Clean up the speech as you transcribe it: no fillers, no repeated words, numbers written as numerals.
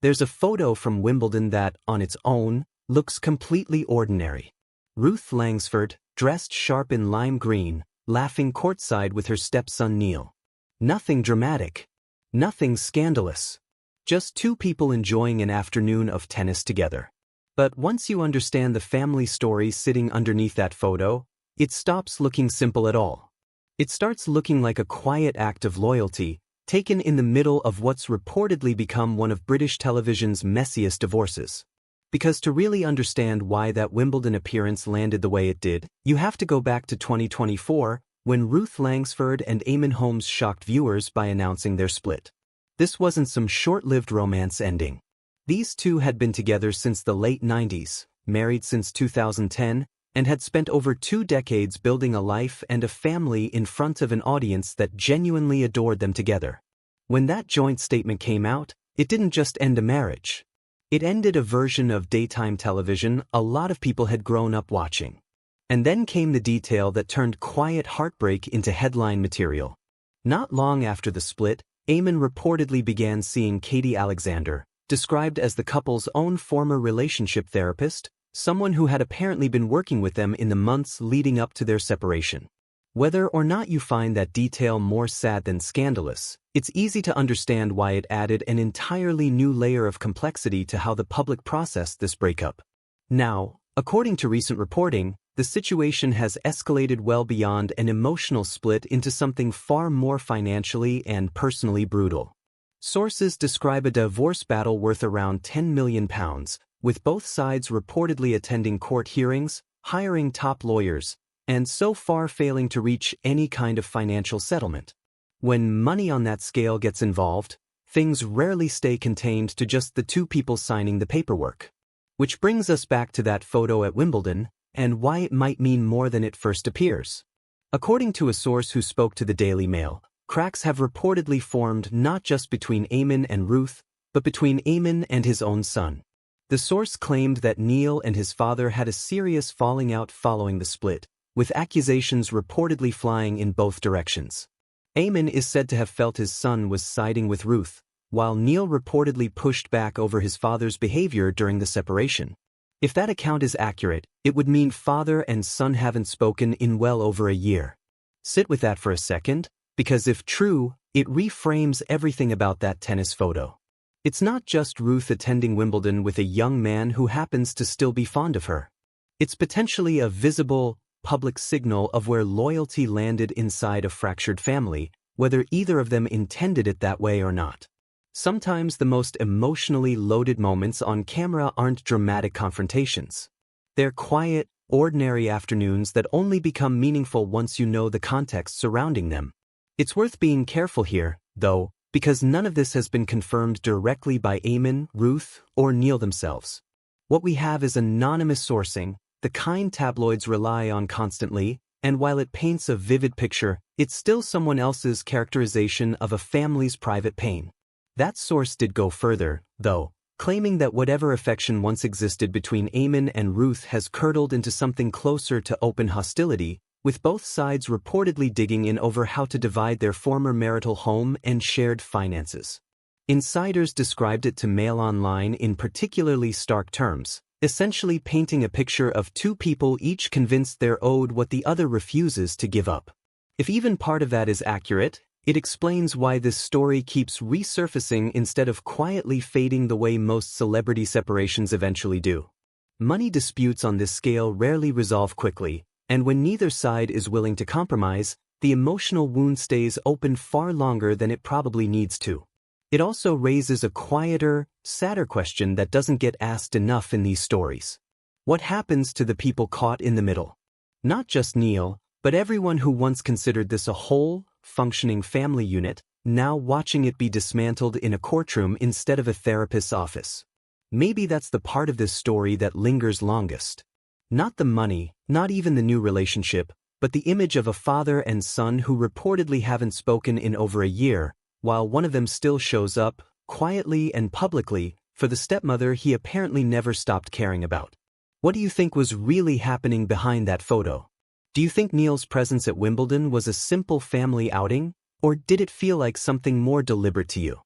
There's a photo from Wimbledon that, on its own, looks completely ordinary. Ruth Langsford, dressed sharp in lime green, laughing courtside with her stepson Neil. Nothing dramatic. Nothing scandalous. Just two people enjoying an afternoon of tennis together. But once you understand the family story sitting underneath that photo, it stops looking simple at all. It starts looking like a quiet act of loyalty, taken in the middle of what's reportedly become one of British television's messiest divorces. Because to really understand why that Wimbledon appearance landed the way it did, you have to go back to 2024, when Ruth Langsford and Eamonn Holmes shocked viewers by announcing their split. This wasn't some short-lived romance ending. These two had been together since the late 90s, married since 2010, and had spent over 2 decades building a life and a family in front of an audience that genuinely adored them together. When that joint statement came out, it didn't just end a marriage. It ended a version of daytime television a lot of people had grown up watching. And then came the detail that turned quiet heartbreak into headline material. Not long after the split, Eamonn reportedly began seeing Katie Alexander, described as the couple's own former relationship therapist, someone who had apparently been working with them in the months leading up to their separation. Whether or not you find that detail more sad than scandalous, it's easy to understand why it added an entirely new layer of complexity to how the public processed this breakup. Now, according to recent reporting, the situation has escalated well beyond an emotional split into something far more financially and personally brutal. Sources describe a divorce battle worth around £10 million, with both sides reportedly attending court hearings, hiring top lawyers, and so far failing to reach any kind of financial settlement. When money on that scale gets involved, things rarely stay contained to just the two people signing the paperwork. Which brings us back to that photo at Wimbledon, and why it might mean more than it first appears. According to a source who spoke to the Daily Mail, cracks have reportedly formed not just between Eamonn and Ruth, but between Eamonn and his own son. The source claimed that Neil and his father had a serious falling out following the split, with accusations reportedly flying in both directions. Eamonn is said to have felt his son was siding with Ruth, while Neil reportedly pushed back over his father's behavior during the separation. If that account is accurate, it would mean father and son haven't spoken in well over a year. Sit with that for a second, because if true, it reframes everything about that tennis photo. It's not just Ruth attending Wimbledon with a young man who happens to still be fond of her. It's potentially a visible, public signal of where loyalty landed inside a fractured family, whether either of them intended it that way or not. Sometimes the most emotionally loaded moments on camera aren't dramatic confrontations. They're quiet, ordinary afternoons that only become meaningful once you know the context surrounding them. It's worth being careful here, though, because none of this has been confirmed directly by Eamonn, Ruth, or Neil themselves. What we have is anonymous sourcing, the kind tabloids rely on constantly, and while it paints a vivid picture, it's still someone else's characterization of a family's private pain. That source did go further, though, claiming that whatever affection once existed between Eamonn and Ruth has curdled into something closer to open hostility, with both sides reportedly digging in over how to divide their former marital home and shared finances. Insiders described it to Mail Online in particularly stark terms, essentially painting a picture of two people each convinced they're owed what the other refuses to give up. If even part of that is accurate, it explains why this story keeps resurfacing instead of quietly fading the way most celebrity separations eventually do. Money disputes on this scale rarely resolve quickly, and when neither side is willing to compromise, the emotional wound stays open far longer than it probably needs to. It also raises a quieter, sadder question that doesn't get asked enough in these stories. What happens to the people caught in the middle? Not just Neil, but everyone who once considered this a whole, functioning family unit, now watching it be dismantled in a courtroom instead of a therapist's office. Maybe that's the part of this story that lingers longest. Not the money, not even the new relationship, but the image of a father and son who reportedly haven't spoken in over a year, while one of them still shows up, quietly and publicly, for the stepmother he apparently never stopped caring about. What do you think was really happening behind that photo? Do you think Neil's presence at Wimbledon was a simple family outing, or did it feel like something more deliberate to you?